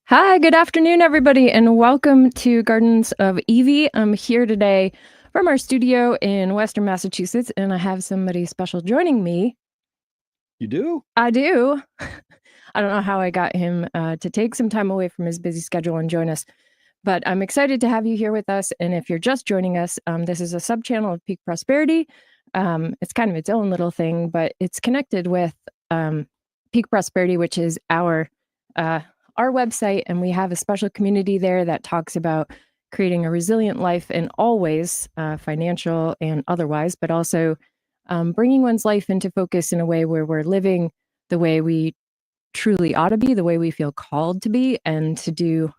Hi, good afternoon, everybody, and welcome to Gardens of Evie. I'm here today from our studio in Western Massachusetts, and I have somebody special joining me. You do? I do. I don't know how I got him to take some time away from his busy schedule and join us, but I'm excited to have you here with us. And if you're just joining us, this is a sub-channel of Peak Prosperity. It's kind of its own little thing, but it's connected with Peak Prosperity, which is our website, and we have a special community there that talks about creating a resilient life in all ways, financial and otherwise, but also bringing one's life into focus in a way where we're living the way we truly ought to be, the way we feel called to be, and to do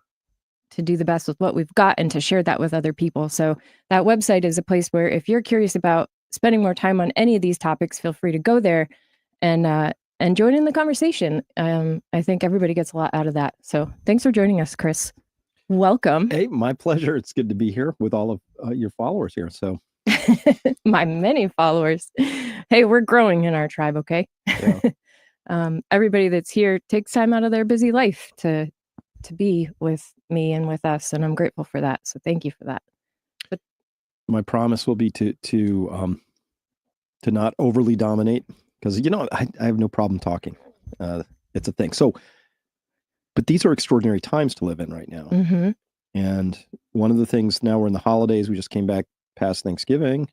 the best with what we've got and to share that with other people. So that website is a place where if you're curious about spending more time on any of these topics, feel free to go there and join in the conversation. I think everybody gets a lot out of that. So thanks for joining us, Chris. Welcome. Hey, my pleasure. It's good to be here with all of your followers here. So My many followers. Hey, we're growing in our tribe, okay? yeah. Everybody that's here takes time out of their busy life to be with me and with us, and I'm grateful for that. So thank you for that. But my promise will be to not overly dominate, because I have no problem talking. It's a thing. So, but these are extraordinary times to live in right now. mm-hmm. And one of the things, now we're in the holidays. We just came back past Thanksgiving,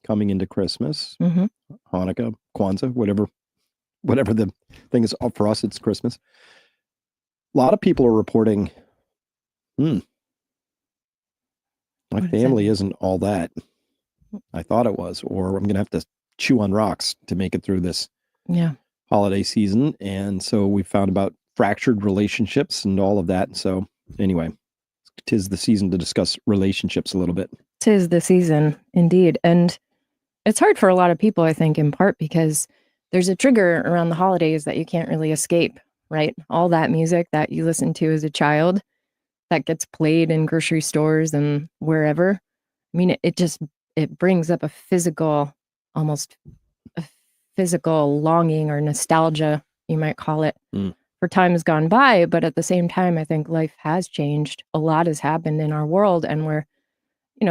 coming into Christmas, Mm-hmm. Hanukkah, Kwanzaa, whatever the thing is. For us, it's Christmas. A lot of people are reporting, my family isn't all that I thought it was, or I'm going to have to chew on rocks to make it through this holiday season. And so we found about fractured relationships and all of that. And so anyway, 'tis the season to discuss relationships a little bit. 'Tis the season, indeed. And it's hard for a lot of people, I think, in part because there's a trigger around the holidays that you can't really escape, right? All that music that you listened to as a child that gets played in grocery stores and wherever. I mean, it brings up almost a physical longing or nostalgia, you might call it, for times gone by. But at the same time, I think life has changed. A lot has happened in our world, and we're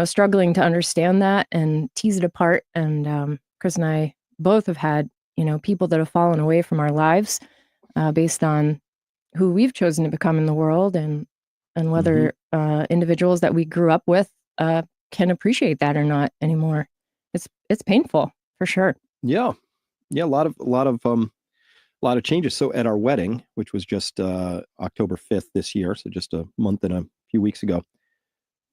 struggling to understand that and tease it apart. And Chris and I both have had, people that have fallen away from our lives based on who we've chosen to become in the world, and whether individuals that we grew up with can appreciate that or not anymore. It's painful for sure. Yeah. A lot of changes. So at our wedding, which was just October 5th this year, so just a month and a few weeks ago,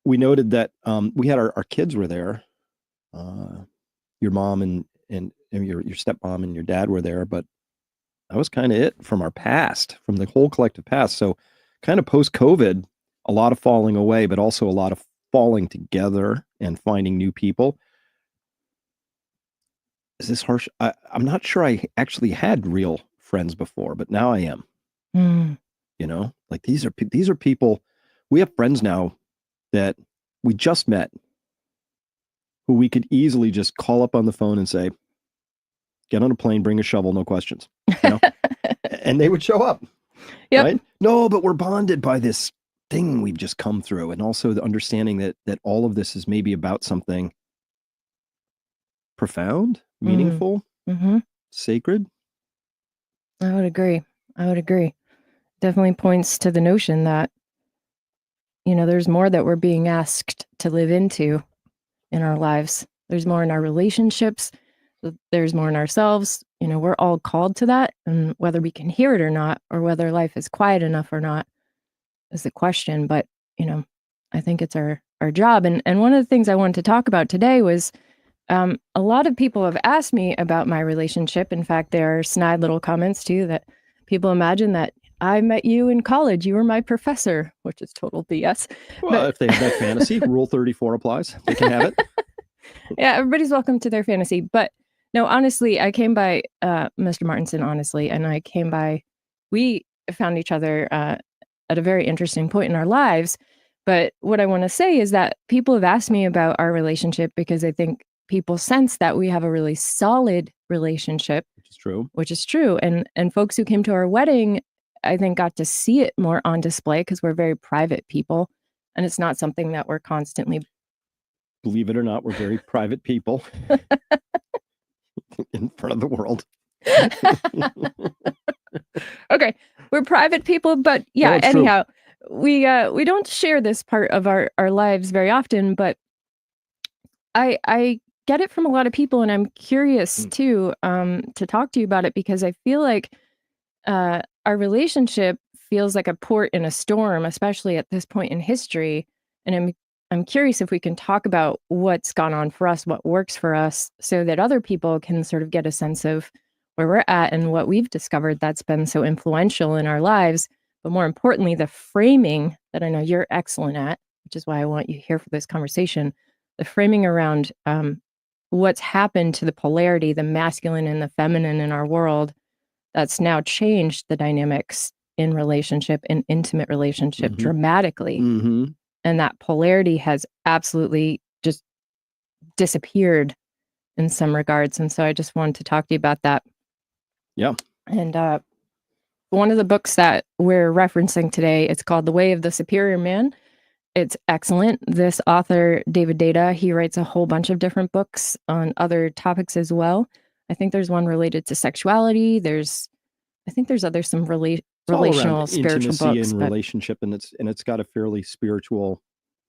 we noted that we had our kids were there. Your mom and your stepmom and your dad were there, but that was kind of it from our past, from the whole collective past. So kind of post-COVID, a lot of falling away, but also a lot of falling together and finding new people. Is this harsh? I'm not sure I actually had real friends before, but now I am. Like these are people. We have friends now that we just met, who we could easily just call up on the phone and say, get on a plane, bring a shovel, no questions, and they would show up. Yep. Right? No, but we're bonded by this thing we've just come through. And also the understanding that all of this is maybe about something profound, meaningful, sacred. I would agree. Definitely points to the notion that, there's more that we're being asked to live into in our lives. There's more in our relationships. There's more in ourselves. We're all called to that. And whether we can hear it or not, or whether life is quiet enough or not, is the question. But, I think it's our job. And one of the things I wanted to talk about today was a lot of people have asked me about my relationship. In fact, there are snide little comments too that people imagine that I met you in college. You were my professor, which is total BS. Well, if they have that fantasy, Rule 34 applies. They can have it. Yeah, everybody's welcome to their fantasy. But no, honestly, I came by Mr. Martinson, and we found each other at a very interesting point in our lives. But what I want to say is that people have asked me about our relationship because I think people sense that we have a really solid relationship, Which is true. And folks who came to our wedding I think, got to see it more on display because we're very private people, and it's not something that we're constantly. Believe it or not, we're very private people in front of the world. Okay, we're private people, but yeah, No, anyhow, we don't share this part of our lives very often, but I get it from a lot of people, and I'm curious too to talk to you about it because I feel like our relationship feels like a port in a storm, especially at this point in history. And I'm curious if we can talk about what's gone on for us, what works for us, so that other people can sort of get a sense of where we're at and what we've discovered that's been so influential in our lives. But more importantly, the framing that I know you're excellent at, which is why I want you here for this conversation, the framing around what's happened to the polarity, the masculine and the feminine in our world, that's now changed the dynamics in relationship, in intimate relationship dramatically. And that polarity has absolutely just disappeared in some regards. And so I just wanted to talk to you about that. Yeah. And one of the books that we're referencing today, it's called The Way of the Superior Man. It's excellent. This author, David Data, he writes a whole bunch of different books on other topics as well. I think there's one related to sexuality. I think there's some relational, spiritual intimacy books, and relationship, and it's got a fairly spiritual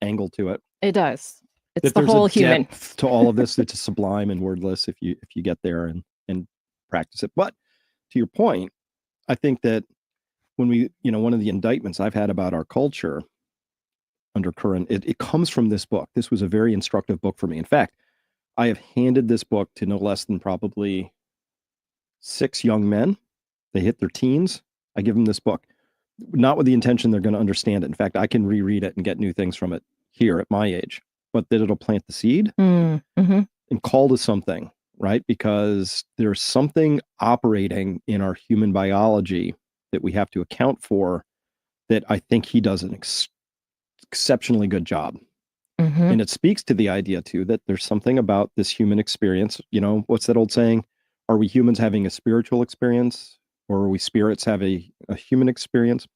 angle to it. It does. It's that the whole human to all of this. It's sublime and wordless if you get there and practice it. But to your point, I think that when we, one of the indictments I've had about our culture undercurrent, it comes from this book. This was a very instructive book for me. In fact, I have handed this book to no less than probably 6 young men. They hit their teens. I give them this book, not with the intention they're going to understand it. In fact, I can reread it and get new things from it here at my age, but that it'll plant the seed and call to something, right? Because there's something operating in our human biology that we have to account for that I think he does an exceptionally good job. And it speaks to the idea too, that there's something about this human experience. What's that old saying? Are we humans having a spiritual experience, or are we spirits have a human experience?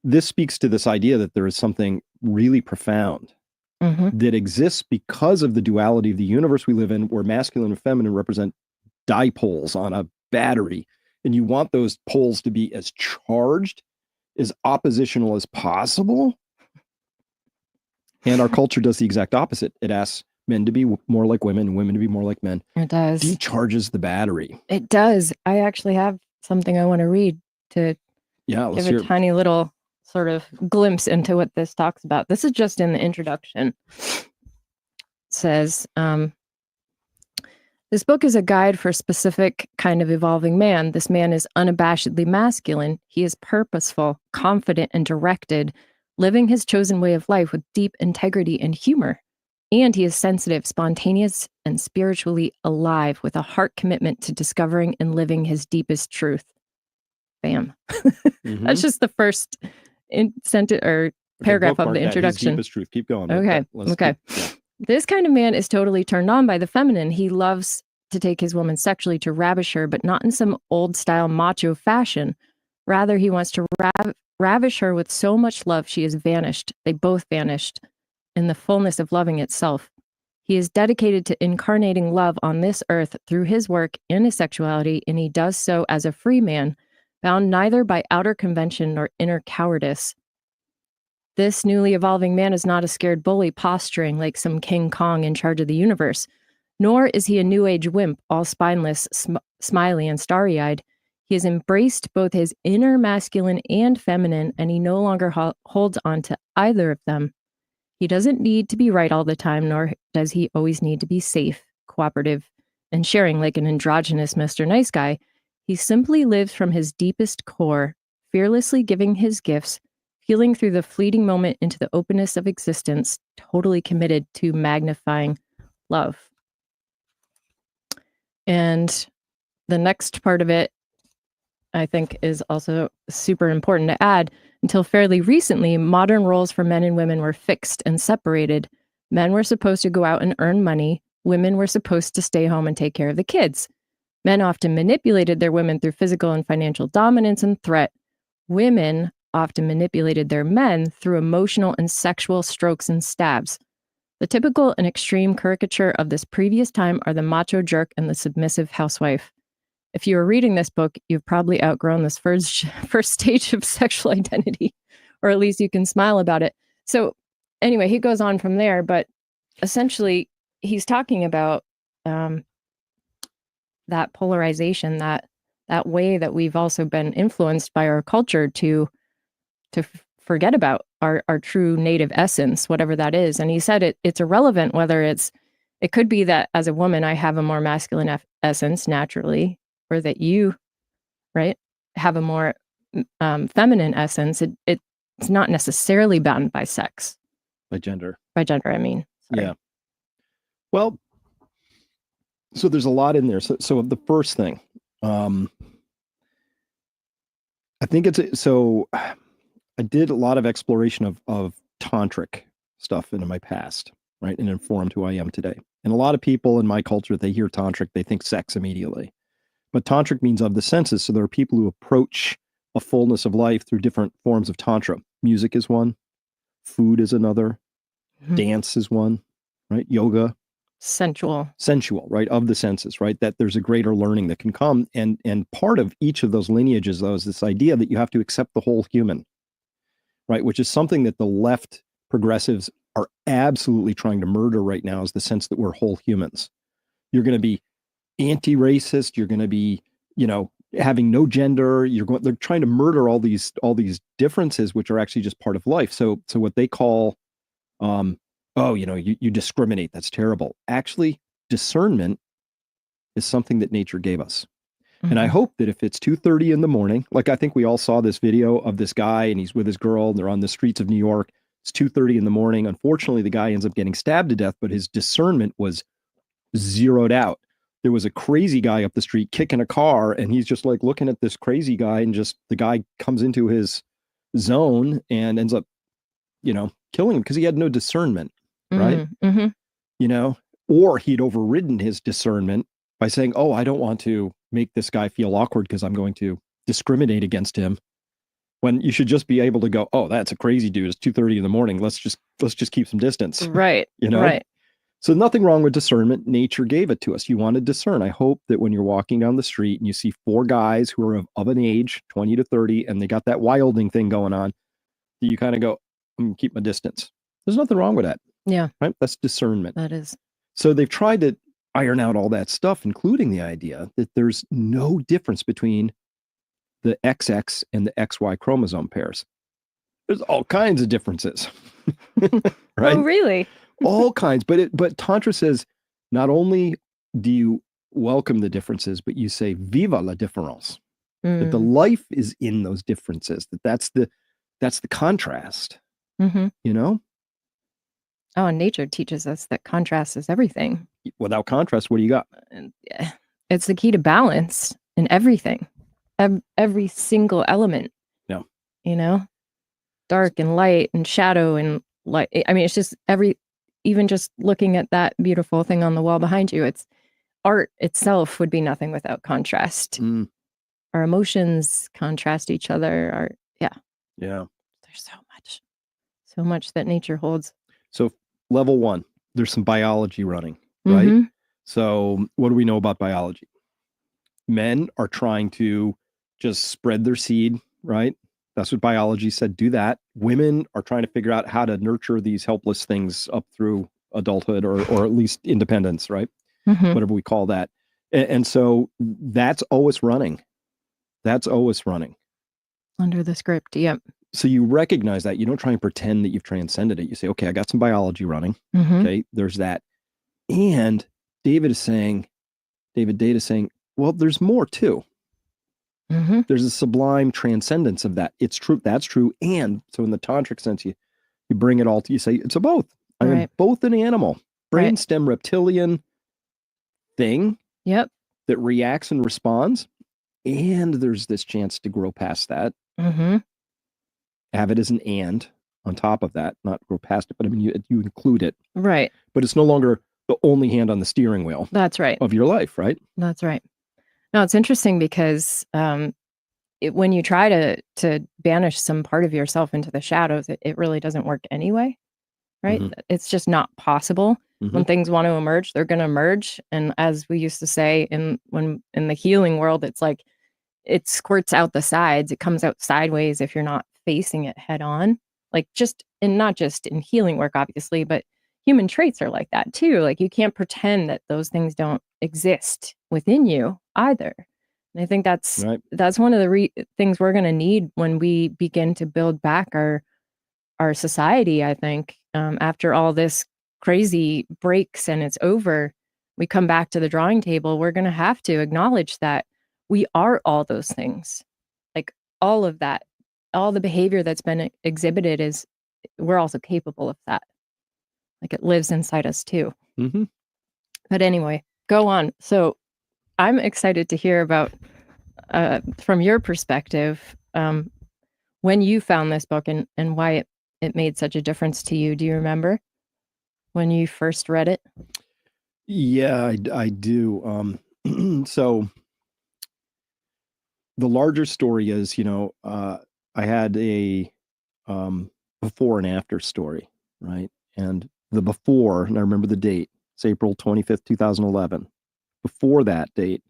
This speaks to this idea that there is something really profound that exists because of the duality of the universe we live in, where masculine and feminine represent dipoles on a battery. And you want those poles to be as charged, as oppositional as possible. And our culture does the exact opposite. It asks men to be more like women and women to be more like men. It does. Decharges the battery. It does. I actually have something I want to read to give a tiny little sort of glimpse into what this talks about. This is just in the introduction. It says, this book is a guide for a specific kind of evolving man. This man is unabashedly masculine. He is purposeful, confident, and directed, living his chosen way of life with deep integrity and humor. And he is sensitive, spontaneous, and spiritually alive with a heart commitment to discovering and living his deepest truth. Bam. That's just the first sentence or paragraph of the introduction. His deepest truth. Keep going. Okay. This kind of man is totally turned on by the feminine. He loves to take his woman sexually to ravish her, but not in some old-style macho fashion. Rather, he wants to ravish her with so much love she is vanished. They both vanished in the fullness of loving itself. He is dedicated to incarnating love on this earth through his work and his sexuality, and he does so as a free man, bound neither by outer convention nor inner cowardice. This newly evolving man is not a scared bully posturing like some King Kong in charge of the universe, nor is he a new age wimp, all spineless, smiley, and starry-eyed. He has embraced both his inner masculine and feminine, and he no longer holds on to either of them. He doesn't need to be right all the time, nor does he always need to be safe, cooperative, and sharing like an androgynous Mr. Nice Guy. He simply lives from his deepest core, fearlessly giving his gifts, feeling through the fleeting moment into the openness of existence, totally committed to magnifying love. And the next part of it, I think, is also super important to add. Until fairly recently, modern roles for men and women were fixed and separated. Men were supposed to go out and earn money. Women were supposed to stay home and take care of the kids. Men often manipulated their women through physical and financial dominance and threat. Women often manipulated their men through emotional and sexual strokes and stabs. The typical and extreme caricature of this previous time are the macho jerk and the submissive housewife. If you are reading this book, you've probably outgrown this first stage of sexual identity, or at least you can smile about it. So anyway, he goes on from there, but essentially he's talking about that polarization, that way that we've also been influenced by our culture to forget about our true native essence, whatever that is. And he said it's irrelevant whether it could be that as a woman, I have a more masculine essence naturally, or that you, right, have a more feminine essence. It's not necessarily bound by sex. By gender, I mean. Sorry. Yeah. Well, so there's a lot in there. So the first thing, I think I did a lot of exploration of tantric stuff in my past, right, and informed who I am today. And a lot of people in my culture, they hear tantric, they think sex immediately. But tantric means of the senses. So there are people who approach a fullness of life through different forms of tantra. Music is one, food is another, dance is one, right? Yoga. Sensual, right? Of the senses, right? That there's a greater learning that can come. And part of each of those lineages, though, is this idea that you have to accept the whole human, right? Which is something that the left progressives are absolutely trying to murder right now, is the sense that we're whole humans. You're going to be anti-racist. You're going to be, having no gender. They're trying to murder all these differences, which are actually just part of life. So what they call, you discriminate. That's terrible. Actually, discernment is something that nature gave us. And I hope that if it's 2:30 in the morning, like I think we all saw this video of this guy and he's with his girl and they're on the streets of New York. It's 2:30 in the morning. Unfortunately, the guy ends up getting stabbed to death, but his discernment was zeroed out. There was a crazy guy up the street kicking a car and he's just like looking at this crazy guy, and just the guy comes into his zone and ends up, killing him because he had no discernment, right? Or he'd overridden his discernment by saying, oh, I don't want to make this guy feel awkward because I'm going to discriminate against him, when you should just be able to go, oh, that's a crazy dude. It's 2:30 in the morning. Let's just keep some distance. Right. Right. So nothing wrong with discernment. Nature gave it to us. You want to discern. I hope that when you're walking down the street and you see four guys who are of an age, 20 to 30, and they got that wilding thing going on, that you kind of go, I'm going to keep my distance. There's nothing wrong with that. Yeah. Right? That's discernment. That is. So they've tried to iron out all that stuff, including the idea that there's no difference between the XX and the XY chromosome pairs. There's all kinds of differences. Right? Oh, really? All kinds. But Tantra says, not only do you welcome the differences, but you say, viva la différence. That the life is in those differences, that's the contrast, Oh, and nature teaches us that contrast is everything. Without contrast, what do you got? It's the key to balance in everything. Every single element. Yeah. Dark and light and shadow and light. I mean, it's just even just looking at that beautiful thing on the wall behind you, it's art itself would be nothing without contrast. Our emotions contrast each other. Yeah. There's so much that nature holds. So level one, there's some biology running, right? So what do we know about biology? Men are trying to just spread their seed, right? That's what biology said, do that. Women are trying to figure out how to nurture these helpless things up through adulthood or at least independence, right? Whatever we call that. And so that's always running. Under the script, yep. So you recognize that. You don't try and pretend that you've transcended it. You say, okay, I got some biology running. Okay, there's that. And David Data is saying, well, there's more too. There's a sublime transcendence of that. It's true. That's true. And so in the tantric sense, you bring it all to, you say, it's a both. I am both an animal, brainstem reptilian thing. Yep. That reacts and responds. And there's this chance to grow past that. Have it as an and on top of that, not grow past it, but I mean, you include it. Right. But it's no longer the only hand on the steering wheel. That's right. Of your life, right? That's right. No, it's interesting because when you try to banish some part of yourself into the shadows, it really doesn't work anyway, right? Hmm. It's just not possible. Hmm. When things want to emerge, they're going to emerge. And as we used to say in the healing world, it's like it squirts out the sides. It comes out sideways if you're not facing it head on. Like just and not just in healing work, obviously, but human traits are like that too. Like you can't pretend that those things don't exist within you either. And I think Right. that's one of the things we're going to need when we begin to build back our society. I think after all this crazy breaks and it's over, we come back to the drawing table. We're going to have to acknowledge that we are all those things, like all of that, all the behavior that's been exhibited is we're also capable of that. Like it lives inside us too. Hmm. But anyway, go on. So I'm excited to hear about from your perspective when you found this book and why it made such a difference to you. Do you remember when you first read it? Yeah, I do. So the larger story is, I had a before and after story, right? And the before, and I remember the date, it's April 25th, 2011. Before that date,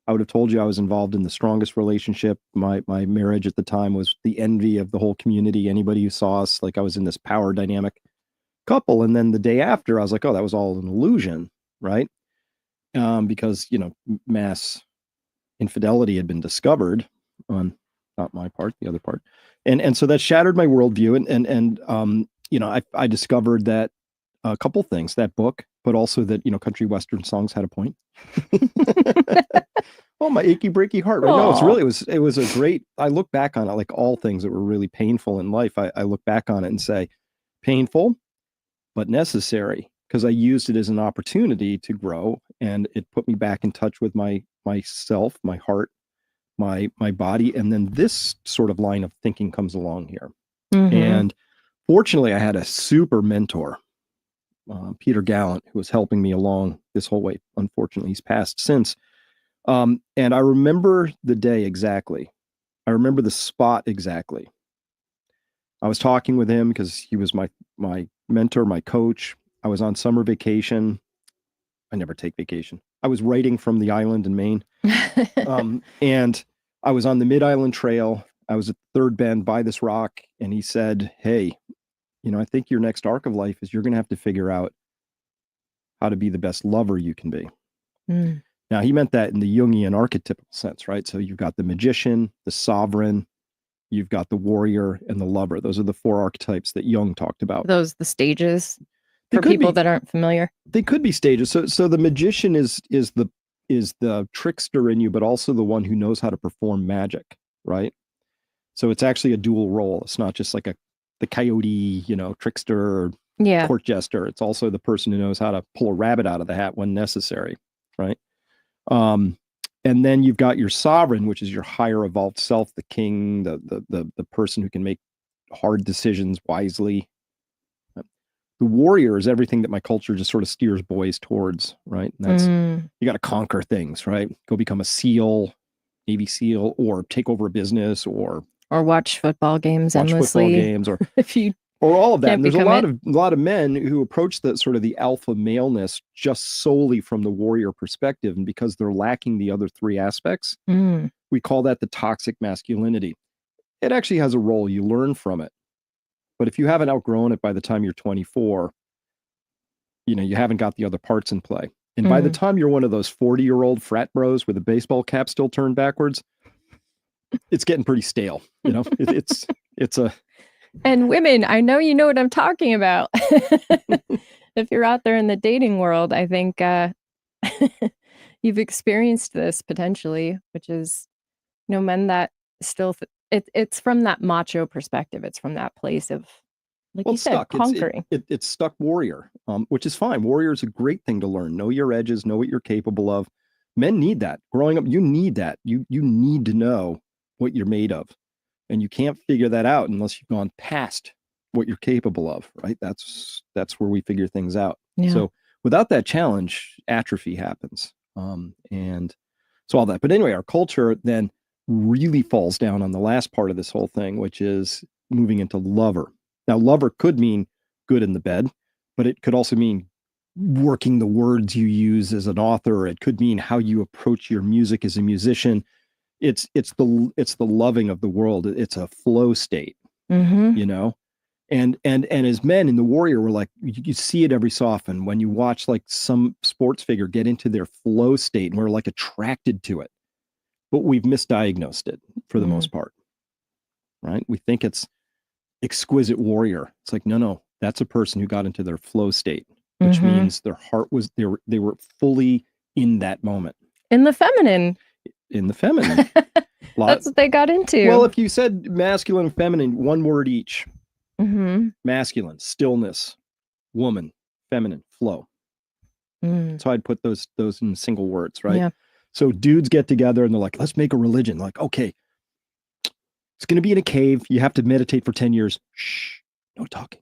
I would have told you I was involved in the strongest relationship. My marriage at the time was the envy of the whole community. Anybody who saw us, like I was in this power dynamic couple. And then the day after, I was like, oh, that was all an illusion, right? Because, mass infidelity had been discovered on not my part, the other part. And so that shattered my worldview. I discovered that a couple things, that book, but also that, country western songs had a point. Oh, my achy breaky heart, right? No, Oh, it was a great, I look back on it, like all things that were really painful in life. I look back on it and say, painful, but necessary, because I used it as an opportunity to grow, and it put me back in touch with myself, my heart, my body. And then this sort of line of thinking comes along here. mm-hmm. And fortunately, I had a super mentor, Peter Gallant, who was helping me along this whole way. Unfortunately, he's passed since. And I remember the day exactly. I remember the spot exactly. I was talking with him because he was my mentor, my coach. I was on summer vacation. I never take vacation. I was writing from the island in Maine. And I was on the Mid Island Trail. I was at the third bend by this rock, and he said, "Hey, I think your next arc of life is you're going to have to figure out how to be the best lover you can be." Mm. Now, he meant that in the Jungian archetypal sense, right? So you've got the magician, the sovereign, you've got the warrior, and the lover. Those are the four archetypes that Jung talked about. Those the stages They for could people be that aren't familiar. they could be stages. So the magician is the trickster in you, but also the one who knows how to perform magic, right? So it's actually a dual role. It's not just like the coyote, trickster or Yeah. court jester. It's also the person who knows how to pull a rabbit out of the hat when necessary, right? Um, and then you've got your sovereign, which is your higher evolved self, the king, the person who can make hard decisions wisely. The warrior is everything that my culture just sort of steers boys towards, right? And that's you got to conquer things, right? Go become a SEAL, Navy SEAL, or take over a business, or watch football games watch football endlessly games, if you or all of that. can't And there's a become it. lot of men who approach the sort of the alpha maleness just solely from the warrior perspective, and because they're lacking the other three aspects, we call that the toxic masculinity. It actually has a role. You learn from it, but if you haven't outgrown it by the time you're 24, you haven't got the other parts in play. And by the time you're one of those 40-year-old frat bros with a baseball cap still turned backwards, it's getting pretty stale. It's a. And women, I know you know what I'm talking about. If you're out there in the dating world, I think you've experienced this potentially, which is, men that still, it's from that macho perspective. It's from that place of, like Well, you it's said, stuck. conquering. It's stuck warrior, which is fine. Warrior is a great thing to learn. Know your edges. Know what you're capable of. Men need that. Growing up, you need that. You need to know what you're made of, and you can't figure that out unless you've gone past what you're capable of. Right? That's where we figure things out. Yeah. So without that challenge, atrophy happens. And So all that. But anyway, our culture then really falls down on the last part of this whole thing, which is moving into lover. Now, lover could mean good in the bed, but it could also mean working the words you use as an author. It could mean how you approach your music as a musician. It's the loving of the world. It's a flow state, you know. And as men in the warrior, we're like, you see it every so often when you watch like some sports figure get into their flow state, and we're like attracted to it, but we've misdiagnosed it for the most part, right? We think it's exquisite warrior. It's like, no, that's a person who got into their flow state, which means their heart was, they were fully in that moment. In the feminine. That's what they got into. Well, if you said masculine and feminine, one word each. Masculine, stillness; woman, feminine, flow. So I'd put those in single words, right? Yeah. So dudes get together and they're like, let's make a religion. Like, okay, it's going to be in a cave. You have to meditate for 10 years. Shh, no talking,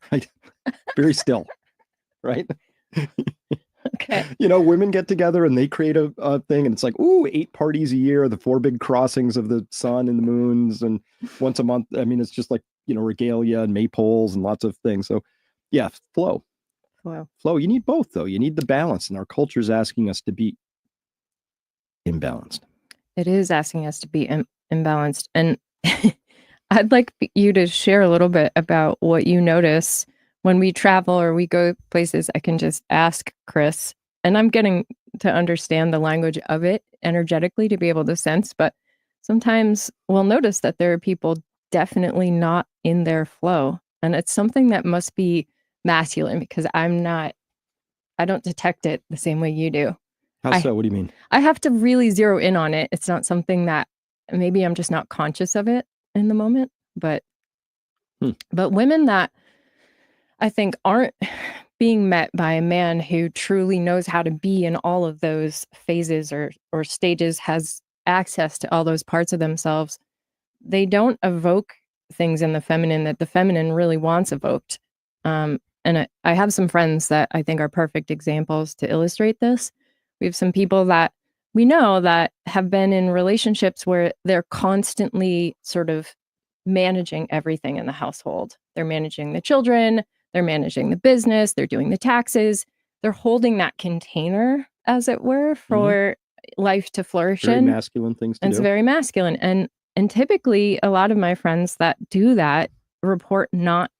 right? Very still, right? Okay. You know, women get together and they create a thing, and it's like, ooh, 8 parties a year, the 4 big crossings of the sun and the moons, and once a month. I mean, it's just like, you know, regalia and maypoles and lots of things. So yeah, flow. You need both, though. You need the balance, and our culture is asking us to be imbalanced. It is asking us to be imbalanced. And I'd like you to share a little bit about what you notice when we travel or we go places. I can just ask Chris, and I'm getting to understand the language of it energetically to be able to sense, but sometimes we'll notice that there are people definitely not in their flow. And it's something that must be masculine, because I don't detect it the same way you do. How so? What do you mean? I have to really zero in on it. It's not something that, maybe I'm just not conscious of it in the moment, but women that I think aren't being met by a man who truly knows how to be in all of those phases or stages, has access to all those parts of themselves, they don't evoke things in the feminine that the feminine really wants evoked. And I have some friends that I think are perfect examples to illustrate this. We have some people that we know that have been in relationships where they're constantly sort of managing everything in the household. They're managing the children, they're managing the business, they're doing the taxes, they're holding that container, as it were, for life to flourish in. Very masculine things to do. It's very masculine. And typically, a lot of my friends that do that report not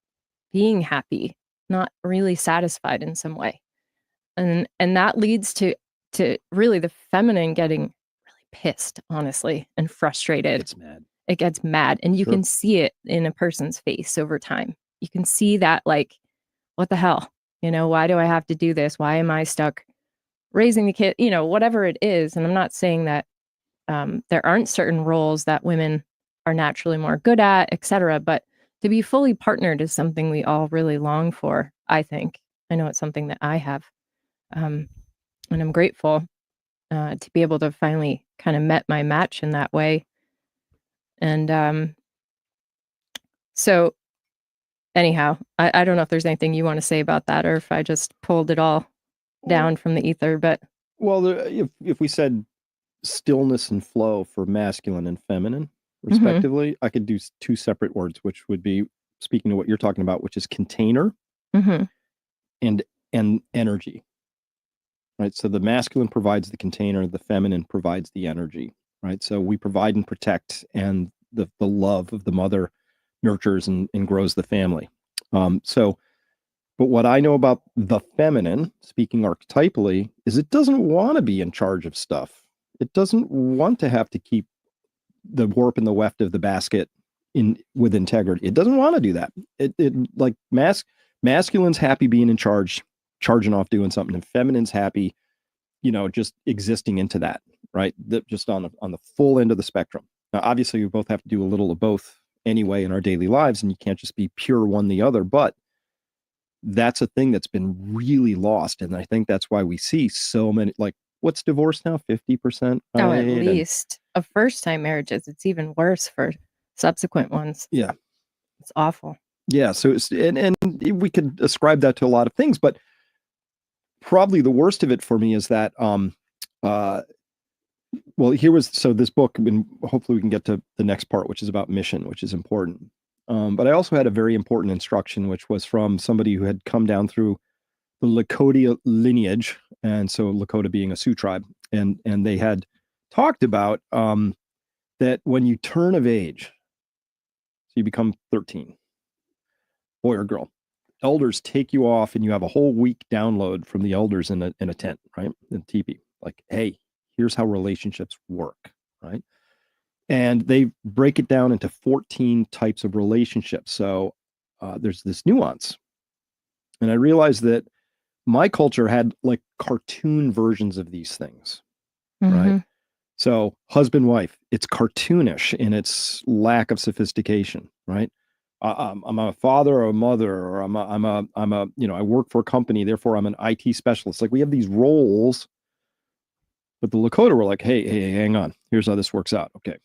being happy, not really satisfied in some way. And that leads to really the feminine getting really pissed, honestly, and frustrated. It gets mad. And you can see it in a person's face over time. You can see that, like, what the hell? You know, why do I have to do this? Why am I stuck raising the kid? You know, whatever it is. And I'm not saying that there aren't certain roles that women are naturally more good at, etc. But to be fully partnered is something we all really long for, I think. I know it's something that I have. And I'm grateful to be able to finally kind of met my match in that way. And so anyhow, I don't know if there's anything you want to say about that, or if I just pulled it all down from the ether. But well, if we said stillness and flow for masculine and feminine, respectively, I could do 2 separate words, which would be, speaking to what you're talking about, which is container and energy. Right. So the masculine provides the container, the feminine provides the energy. Right. So we provide and protect, and the love of the mother nurtures and grows the family. But what I know about the feminine, speaking archetypally, is it doesn't want to be in charge of stuff. It doesn't want to have to keep the warp and the weft of the basket with integrity. It doesn't want to do that. It like masculine's happy being in charge, charging off, doing something, and feminine's happy, you know, just existing into that, right? Just on the full end of the spectrum. Now, obviously, we both have to do a little of both anyway in our daily lives, and you can't just be pure one the other. But that's a thing that's been really lost, and I think that's why we see so many. Like, what's divorce now? 50%? Oh, at least of first-time marriages. It's even worse for subsequent ones. Yeah, it's awful. Yeah, so it's, and we could ascribe that to a lot of things, but probably the worst of it for me is that Well, so this book, and hopefully we can get to the next part, which is about mission, which is important. But I also had a very important instruction, which was from somebody who had come down through the Lakota lineage, and so Lakota being a Sioux tribe, and they had talked about that when you turn of age, so you become 13, boy or girl, elders take you off, and you have a whole week download from the elders in a tent, right, in teepee, like, hey, here's how relationships work, right? And they break it down into 14 types of relationships. So there's this nuance. And I realized that my culture had like cartoon versions of these things, right? So husband, wife, it's cartoonish in its lack of sophistication, right? I'm a father or a mother, or I'm a, I work for a company, therefore I'm an IT specialist. Like we have these roles, but the Lakota were like, hey, hang on. Here's how this works out. Okay.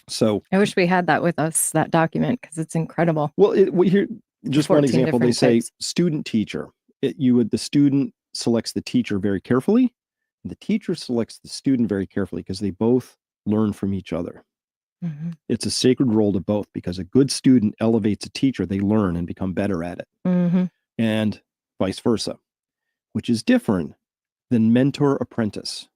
So I wish we had that with us, that document, because it's incredible. Well, here, just one example, they say types. Student teacher. The student selects the teacher very carefully. And the teacher selects the student very carefully because they both learn from each other. Mm-hmm. It's a sacred role to both because a good student elevates a teacher. They learn and become better at it. Mm-hmm. And vice versa, which is different than mentor-apprentice.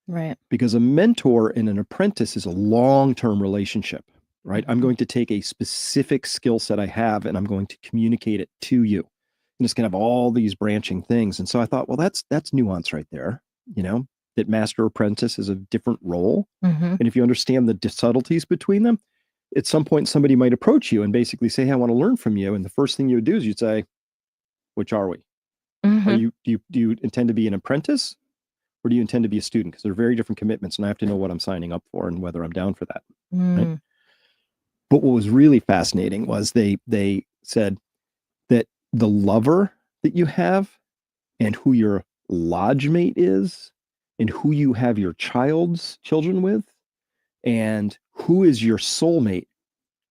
Right. Because a mentor and an apprentice is a long-term relationship, right? Mm-hmm. I'm going to take a specific skill set I have and I'm going to communicate it to you. And it's going to have all these branching things. And so I thought, well, that's nuance right there, that master apprentice is a different role. Mm-hmm. And if you understand the subtleties between them, at some point somebody might approach you and basically say, hey, I want to learn from you. And the first thing you would do is you'd say, which are we? Mm-hmm. Do you intend to be an apprentice? Or do you intend to be a student? Because they're very different commitments, and I have to know what I'm signing up for and whether I'm down for that. Right? But what was really fascinating was they said that the lover that you have and who your lodge mate is and who you have your children with and who is your soulmate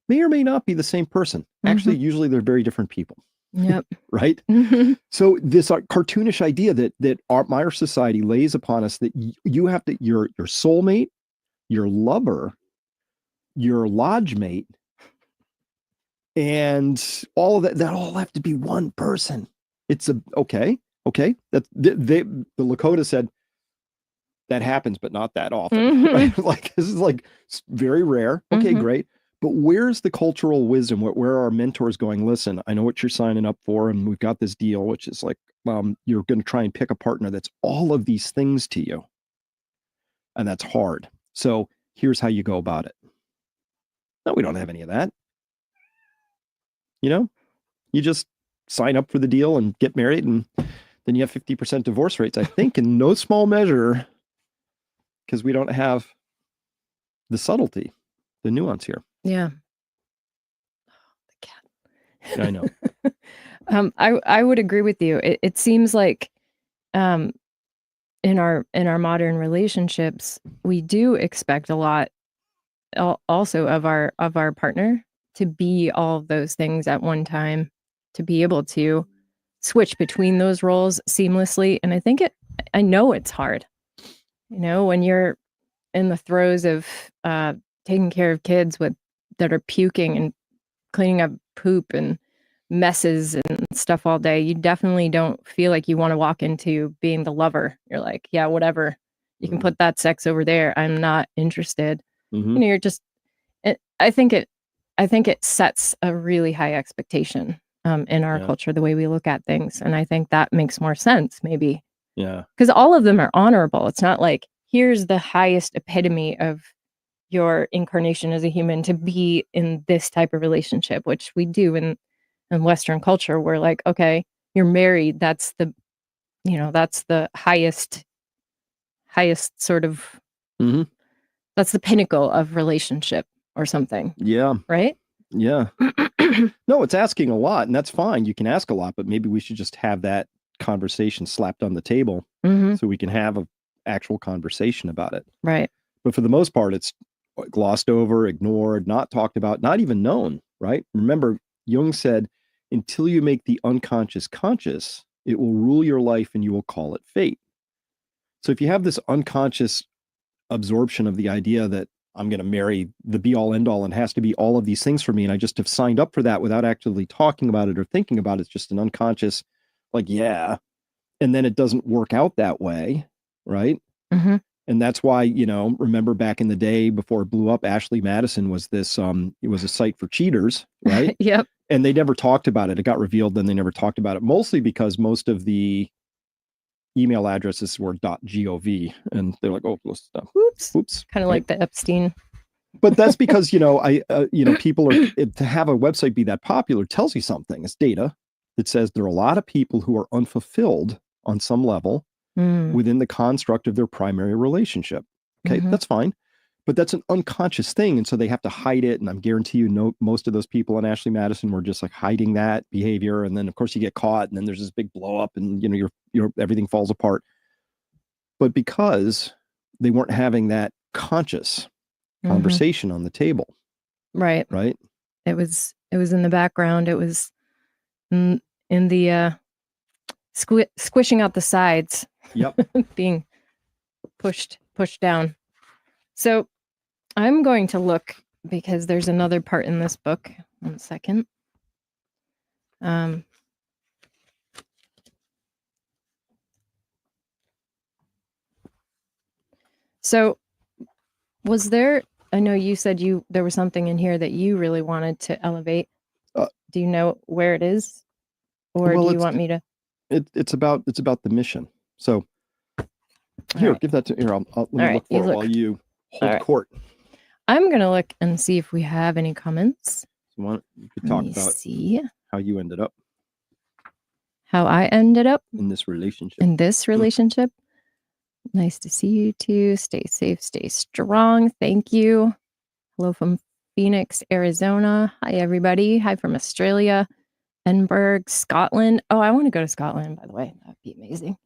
may or may not be the same person. Mm-hmm. Actually, usually they're very different people. Yep. Right. Mm-hmm. So this cartoonish idea that our society lays upon us that you have to your soulmate, your lover, your lodge mate, and all of that all have to be one person. It's okay. That the Lakota said that happens, but not that often. Mm-hmm. Right? Like this is like very rare. Okay, mm-hmm. Great. But where's the cultural wisdom? Where are our mentors going? Listen, I know what you're signing up for, and we've got this deal, which is like you're going to try and pick a partner that's all of these things to you, and that's hard. So here's how you go about it. No, we don't have any of that. You just sign up for the deal and get married, and then you have 50% divorce rates, I think, in no small measure, because we don't have the subtlety, the nuance here. Yeah. The cat. I know. I would agree with you. It seems like in our modern relationships, we do expect a lot also of our partner to be all of those things at one time, to be able to switch between those roles seamlessly. And I know it's hard. When you're in the throes of taking care of kids that are puking and cleaning up poop and messes and stuff all day, you definitely don't feel like you want to walk into being the lover. You're like, yeah, whatever. You can put that sex over there. I'm not interested. Mm-hmm. You're just. I think it sets a really high expectation in our culture, the way we look at things, and I think that makes more sense, maybe. Yeah. Because all of them are honorable. It's not like here's the highest epitome of your incarnation as a human to be in this type of relationship, which we do in Western culture. We're like, okay, you're married. That's the highest sort of, mm-hmm. That's the pinnacle of relationship or something. Yeah. Right? Yeah. No, it's asking a lot, and that's fine. You can ask a lot, but maybe we should just have that conversation slapped on the table, mm-hmm. so we can have an actual conversation about it. Right. But for the most part, it's glossed over, ignored, not talked about, not even known, right? Remember, Jung said, until you make the unconscious conscious, it will rule your life and you will call it fate. So if you have this unconscious absorption of the idea that I'm going to marry the be all end all and it has to be all of these things for me. And I just have signed up for that without actually talking about it or thinking about it. It's just an unconscious, like, yeah. And then it doesn't work out that way. Right. Mm-hmm. And that's why, remember back in the day before it blew up, Ashley Madison was this, it was a site for cheaters. Right. Yep. And they never talked about it. It got revealed, then they never talked about it, mostly because most of the email addresses were .gov, and they're like, oh, oops, Kind of like the Epstein. But that's because people are, to have a website be that popular tells you something. It's data that says there are a lot of people who are unfulfilled on some level within the construct of their primary relationship. Okay, that's fine. But that's an unconscious thing. And so they have to hide it. And I'm guarantee most of those people on Ashley Madison were just like hiding that behavior. And then of course you get caught and then there's this big blow up and your everything falls apart. But because they weren't having that conscious conversation on the table. Right. Right. It was in the background. It was in the squishing out the sides. Yep. Being pushed down. So I'm going to look because there's another part in this book. 1 second. So was there, I know you said there was something in here that you really wanted to elevate. Do you know where it is? Or do you want me to? It's about the mission. So here, right. give that to here. I'll let me look for it while you hold court. I'm going to look and see if we have any comments. So you could talk about how you ended up. How I ended up in this relationship. Nice to see you too. Stay safe, stay strong. Thank you. Hello from Phoenix, Arizona. Hi, everybody. Hi from Australia, Edinburgh, Scotland. Oh, I want to go to Scotland, by the way. That'd be amazing.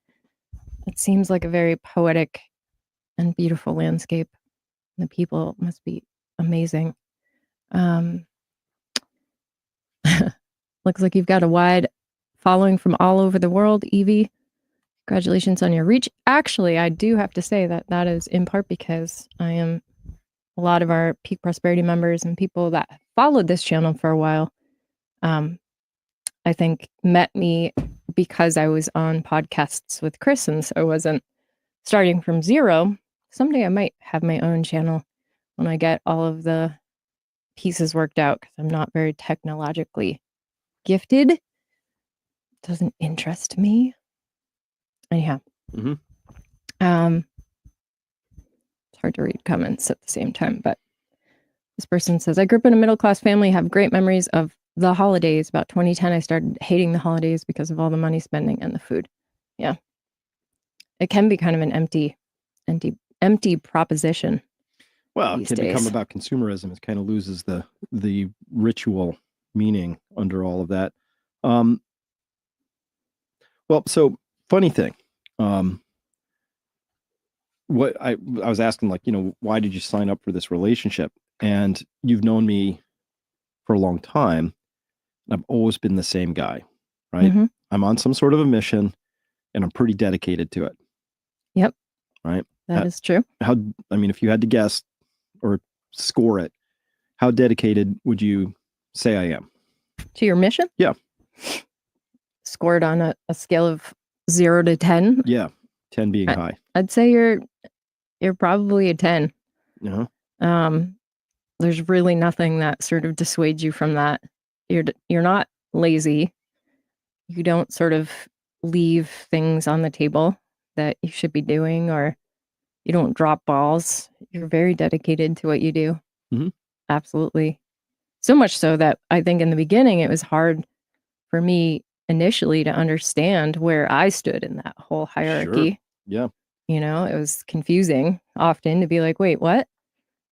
It seems like a very poetic and beautiful landscape. The people must be amazing. Looks like you've got a wide following from all over the world, Evie. Congratulations on your reach. Actually, I do have to say that is in part because a lot of our Peak Prosperity members and people that followed this channel for a while, I think met me because I was on podcasts with Chris, and so I wasn't starting from zero. Someday I might have my own channel when I get all of the pieces worked out, because I'm not very technologically gifted. It doesn't interest me. Anyhow. It's hard to read comments at the same time, but this person says, I grew up in a middle-class family, have great memories of the holidays. About 2010, I started hating the holidays because of all the money spending and the food. Yeah. It can be kind of an empty proposition. Well, it can become about consumerism. It kind of loses the ritual meaning under all of that. Well, so funny thing. What I was asking, like, why did you sign up for this relationship? And you've known me for a long time. I've always been the same guy, right? I'm on some sort of a mission and I'm pretty dedicated to it. Yep. Right. That is true. If you had to guess or score it, how dedicated would you say I am? To your mission? Yeah. Scored on a scale of 0 to 10? Yeah. 10 being high. I'd say you're probably a 10. There's really nothing that sort of dissuades you from that. You're not lazy. You don't sort of leave things on the table that you should be doing, or you don't drop balls. You're very dedicated to what you do. Absolutely. So much so that I think in the beginning it was hard for me initially to understand where I stood in that whole hierarchy. Sure. Yeah. It was confusing often to be like, wait, what?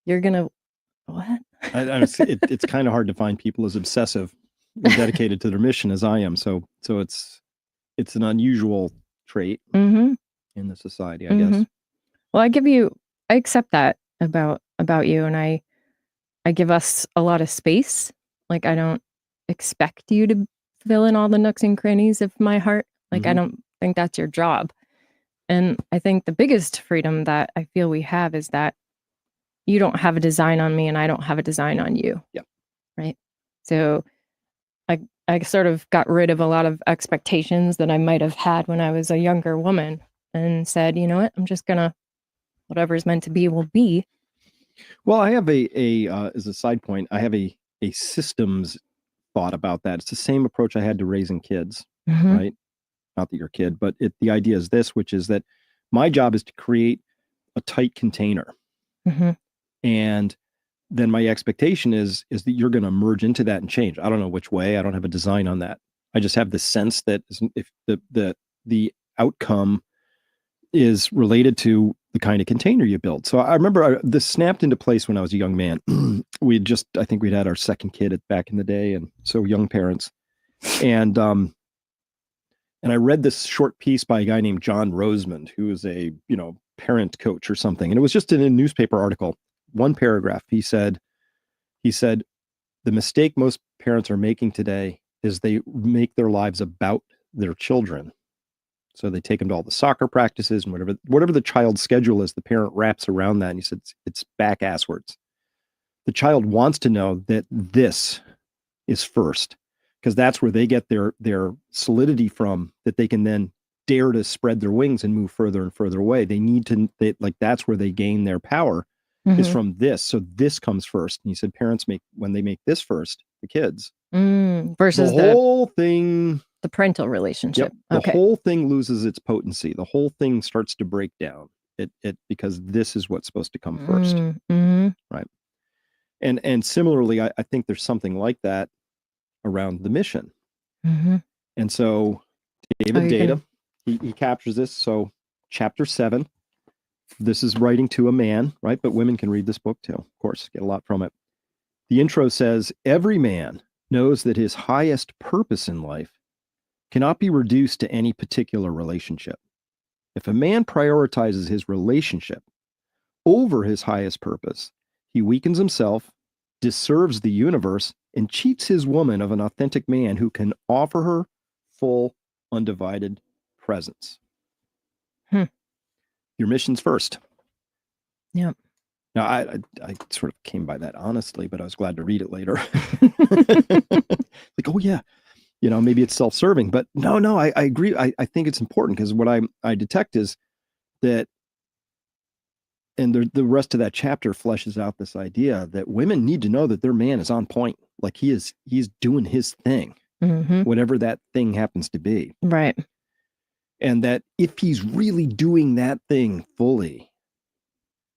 You're gonna what? It's kind of hard to find people as obsessive and dedicated to their mission as I am. So it's an unusual trait in the society, I guess. Well, I accept that about you, and I give us a lot of space. Like, I don't expect you to fill in all the nooks and crannies of my heart. Like, I don't think that's your job. And I think the biggest freedom that I feel we have is that you don't have a design on me and I don't have a design on you. Yeah. Right. So I sort of got rid of a lot of expectations that I might have had when I was a younger woman and said, you know what, I'm just gonna, whatever's meant to be will be. Well, I have a as a side point, I have a systems thought about that. It's the same approach I had to raising kids, right? Not that you're a kid, but the idea is this, which is that my job is to create a tight container. And then my expectation is that you're going to merge into that and change. I don't know which way. I don't have a design on that. I just have the sense that if the outcome is related to the kind of container you build. So I remember this snapped into place when I was a young man. I think we'd had our second kid back in the day, and so young parents. And I read this short piece by a guy named John Rosemond, who is a parent coach or something, and it was just in a newspaper article. One paragraph, he said, the mistake most parents are making today is they make their lives about their children. So they take them to all the soccer practices and whatever the child's schedule is, the parent wraps around that. And he said, it's back asswards. The child wants to know that this is first, because that's where they get their solidity from, that they can then dare to spread their wings and move further and further away. That's where they gain their power. Is from this. So this comes first. And he said parents when they make this first, the kids, versus the whole thing, the parental relationship. Yep, the whole thing loses its potency. The whole thing starts to break down. It because this is what's supposed to come first. Right. And similarly, I think there's something like that around the mission. And so David Data, he captures this. So chapter 7. This is writing to a man, right? But women can read this book too, of course, get a lot from it. The intro says, every man knows that his highest purpose in life cannot be reduced to any particular relationship. If a man prioritizes his relationship over his highest purpose, he weakens himself, disserves the universe, and cheats his woman of an authentic man who can offer her full, undivided presence. Your mission's first. Yeah. Now, I sort of came by that honestly, but I was glad to read it later. Like, oh yeah, maybe it's self-serving, but no, I agree. I think it's important, because what I detect is that, and the rest of that chapter fleshes out this idea that women need to know that their man is on point. Like he's doing his thing, whatever that thing happens to be. Right. And that if he's really doing that thing fully,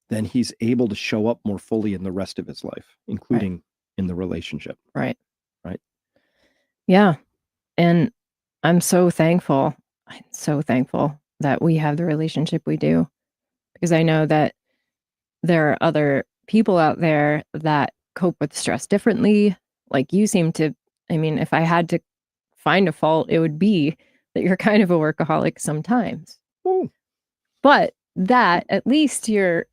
then he's able to show up more fully in the rest of his life, including in the relationship. Right. Yeah. And I'm so thankful that we have the relationship we do, because I know that there are other people out there that cope with stress differently. Like you seem to, if I had to find a fault, it would be that you're kind of a workaholic sometimes. Ooh. But that at least you're,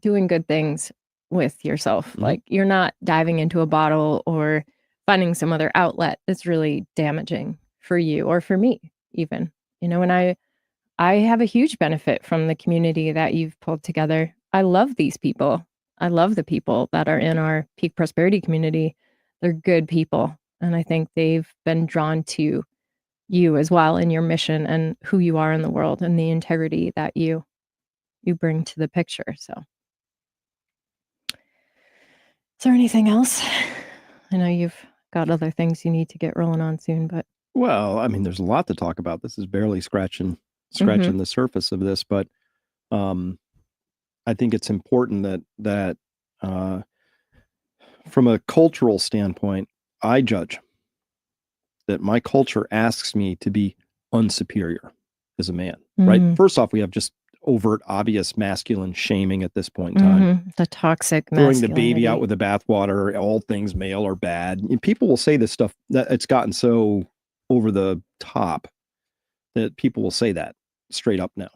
doing good things with yourself. Like you're not diving into a bottle or finding some other outlet that's really damaging for you or for me even. And I have a huge benefit from the community that you've pulled together. I love these people. I love the people that are in our Peak Prosperity community. They're good people. And I think they've been drawn to you as well in your mission and who you are in the world and the integrity that you bring to the picture. So is there anything else? I know you've got other things you need to get rolling on soon, but well, there's a lot to talk about. This is barely scratching the surface of this, but I think it's important that from a cultural standpoint, I judge that my culture asks me to be unsuperior as a man, right? First off, we have just overt, obvious masculine shaming at this point in time. The toxic throwing the baby out with the bathwater, all things male are bad. And people will say this stuff, that it's gotten so over the top that people will say that straight up now.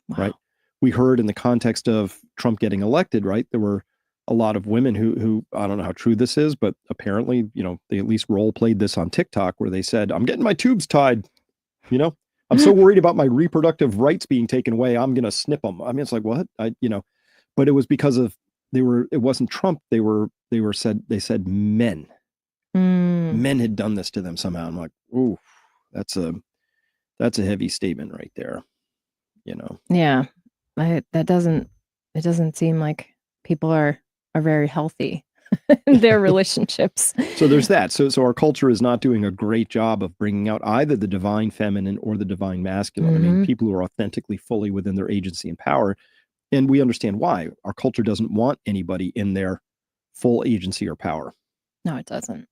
Wow. Right? We heard in the context of Trump getting elected, right? There were a lot of women who I don't know how true this is, but apparently, they at least role played this on TikTok where they said, I'm getting my tubes tied, I'm so worried about my reproductive rights being taken away. I'm going to snip them. I mean, it's like, what? But it was because of, it wasn't Trump. They said men had done this to them somehow. I'm like, ooh, that's a heavy statement right there. Yeah. It doesn't seem like people are very healthy in their relationships. So there's that. So our culture is not doing a great job of bringing out either the divine feminine or the divine masculine. I mean, people who are authentically fully within their agency and power. And we understand why. Our culture doesn't want anybody in their full agency or power. No, it doesn't.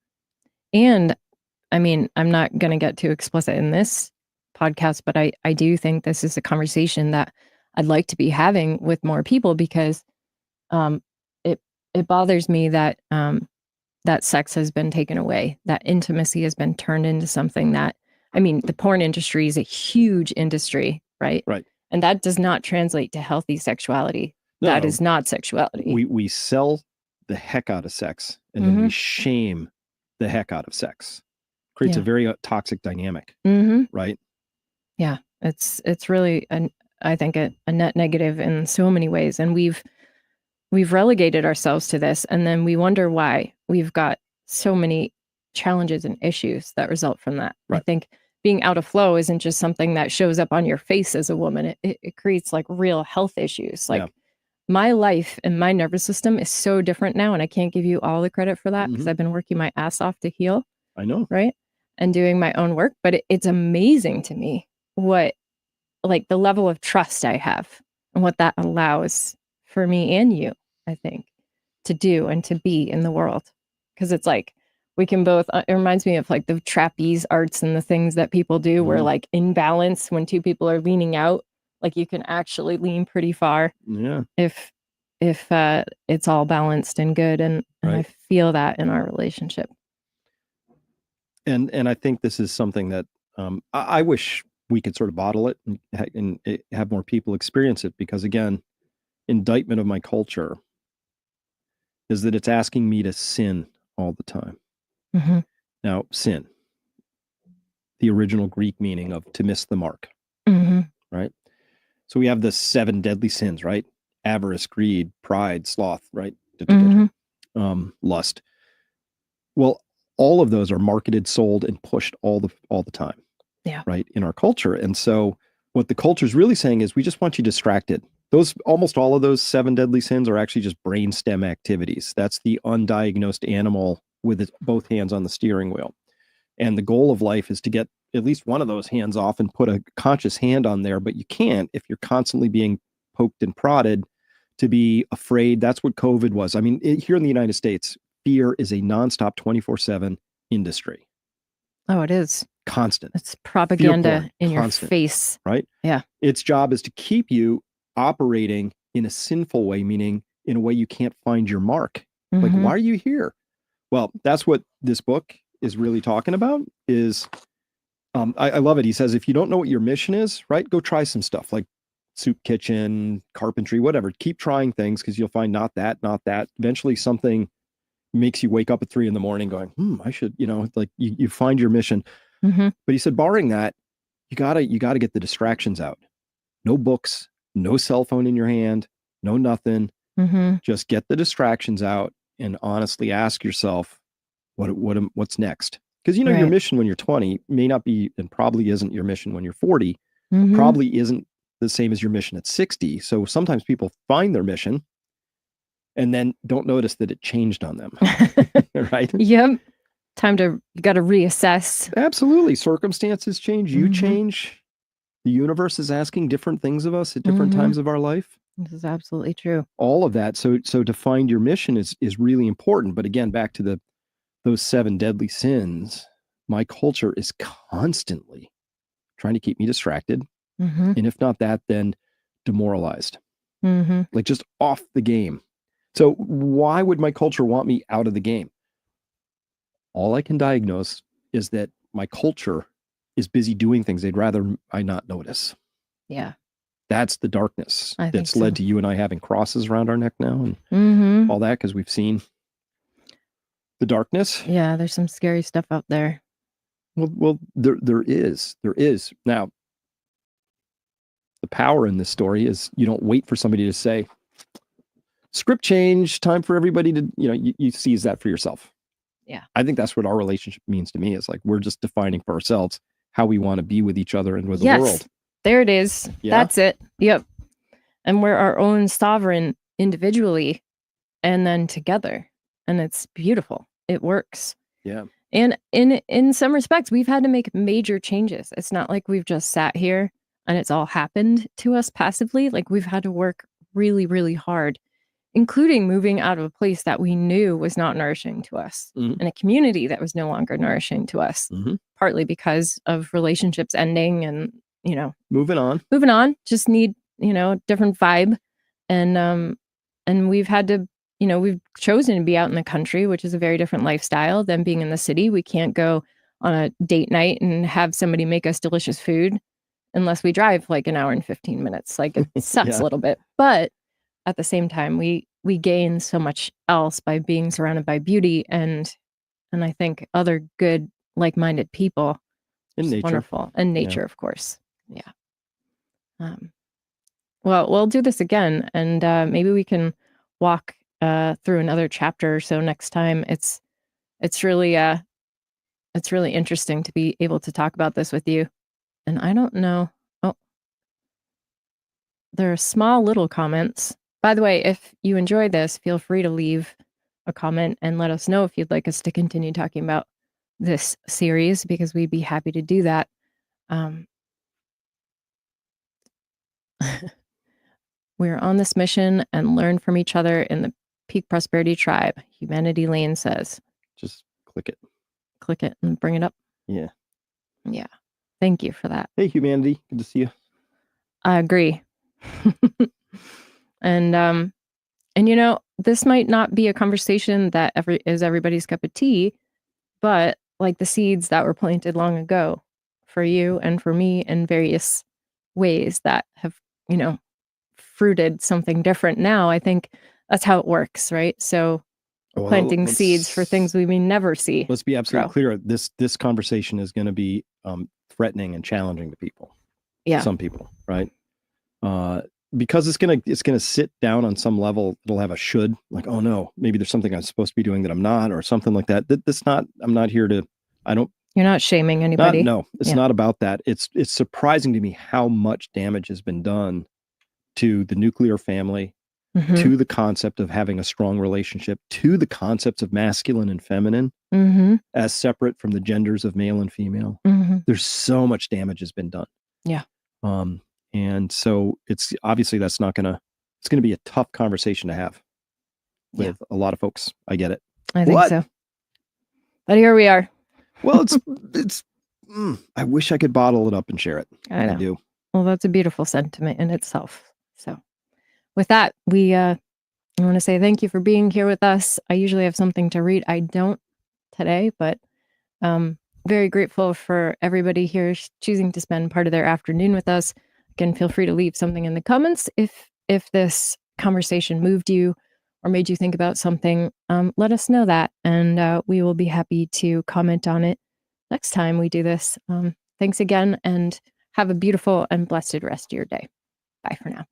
And I mean, I'm not going to get too explicit in this podcast, but I do think this is a conversation that I'd like to be having with more people, because it bothers me that that sex has been taken away, that intimacy has been turned into something that, I mean, the porn industry is a huge industry, right? Right. And that does not translate to healthy sexuality. No, that is not sexuality. We sell the heck out of sex, and then we shame the heck out of sex. Creates a very toxic dynamic, right? Yeah, it's really, I think, a net negative in so many ways, and we've relegated ourselves to this, and then we wonder why we've got so many challenges and issues that result from that. Right. I think being out of flow isn't just something that shows up on your face as a woman. It creates like real health issues. Like my life and my nervous system is so different now, and I can't give you all the credit for that because I've been working my ass off to heal. I know. Right. And doing my own work. But it's amazing to me what, like, the level of trust I have and what that allows for me and you, I think, to do and to be in the world. Because it's like, we can both, it reminds me of like the trapeze arts and the things that people do where, like, in balance, when two people are leaning out, like, you can actually lean pretty far. Yeah. If it's all balanced and good. And I feel that in our relationship. And I think this is something that I wish we could sort of bottle it and have more people experience it, because again, indictment of my culture is that it's asking me to sin all the time. Now, sin, the original Greek meaning of to miss the mark, right? So we have the 7 deadly sins, right? Avarice, greed, pride, sloth, right? Lust. Well, all of those are marketed, sold, and pushed all the time. Yeah. Right. In our culture. And so what the culture is really saying is, we just want you distracted. Almost all of those 7 deadly sins are actually just brainstem activities. That's the undiagnosed animal with both hands on the steering wheel. And the goal of life is to get at least one of those hands off and put a conscious hand on there. But you can't if you're constantly being poked and prodded to be afraid. That's what COVID was. I mean, here in the United States, fear is a nonstop 24/7 industry. Oh, it is. Constant. It's propaganda in your face. Right? Yeah. Its job is to keep you operating in a sinful way, meaning in a way you can't find your mark. Like, why are you here? Well, that's what this book is really talking about is, I love it. He says, if you don't know what your mission is, right, go try some stuff like soup kitchen, carpentry, whatever. Keep trying things, because you'll find not that. Eventually something makes you wake up at 3 a.m. going, I should, like you find your mission. But he said, barring that, you gotta get the distractions out. No books, no cell phone in your hand, no nothing. Just get the distractions out and honestly ask yourself, what's next? Because your mission when you're 20 may not be, and probably isn't your mission when you're 40, probably isn't the same as your mission at 60. So sometimes people find their mission and then don't notice that it changed on them. Right? Yep. You got to reassess. Absolutely. Circumstances change. You change. The universe is asking different things of us at different times of our life. This is absolutely true. All of that. So to find your mission is really important. But again, back to those 7 deadly sins, my culture is constantly trying to keep me distracted. And if not that, then demoralized. Like just off the game. So why would my culture want me out of the game? All I can diagnose is that my culture is busy doing things they'd rather I not notice. Yeah. That's the darkness that's led to you and I having crosses around our neck now and all that, because we've seen the darkness. Yeah, there's some scary stuff out there. Well, there is. Now, the power in this story is you don't wait for somebody to say, script change, time for everybody to, you seize that for yourself. Yeah. I think that's what our relationship means to me, is like, we're just defining for ourselves how we want to be with each other and with the world. There it is. Yeah? That's it. Yep. And we're our own sovereign individually and then together. And it's beautiful. It works. Yeah. And in some respects, we've had to make major changes. It's not like we've just sat here and it's all happened to us passively. Like, we've had to work really, really hard, including moving out of a place that we knew was not nourishing to us, Mhm. and a community that was no longer nourishing to us, partly because of relationships ending and, moving on, just need, different vibe. And we've had to, we've chosen to be out in the country, which is a very different lifestyle than being in the city. We can't go on a date night and have somebody make us delicious food unless we drive like an hour and 15 minutes. Like, it sucks a little bit, but at the same time, we gain so much else by being surrounded by beauty and I think other good, like-minded people. in nature. Wonderful. And nature, of course. Yeah. Well, we'll do this again, and maybe we can walk through another chapter or so next time. It's really interesting to be able to talk about this with you. And I don't know. Oh, there are small little comments. By the way, if you enjoy this, feel free to leave a comment and let us know if you'd like us to continue talking about this series, because we'd be happy to do that. We're on this mission and learn from each other in the Peak Prosperity Tribe. Humanity Lane says. Just click it. Click it and bring it up. Yeah. Yeah. Thank you for that. Hey, Humanity. Good to see you. I agree. And this might not be a conversation that is everybody's cup of tea, but like the seeds that were planted long ago for you and for me in various ways that have, fruited something different now. I think that's how it works, right? So planting seeds for things we may never see. Let's be absolutely clear. This conversation is going to be threatening and challenging to people. Yeah. Some people, right? Because it's gonna sit down on some level. It'll have a should, like, oh no, maybe there's something I'm supposed to be doing that I'm not, or something like that. I'm not here to. You're not shaming anybody. No, it's not about that. It's surprising to me how much damage has been done to the nuclear family, to the concept of having a strong relationship, to the concepts of masculine and feminine as separate from the genders of male and female. There's so much damage has been done. Yeah. And so it's obviously it's going to be a tough conversation to have with a lot of folks. I get it. I think so. But here we are. Well, I wish I could bottle it up and share it. I do. Well, that's a beautiful sentiment in itself. So with that, I want to say thank you for being here with us. I usually have something to read. I don't today, but very grateful for everybody here choosing to spend part of their afternoon with us. Again, feel free to leave something in the comments if this conversation moved you or made you think about something. Let us know that, and we will be happy to comment on it next time we do this. Thanks again, and have a beautiful and blessed rest of your day. Bye for now.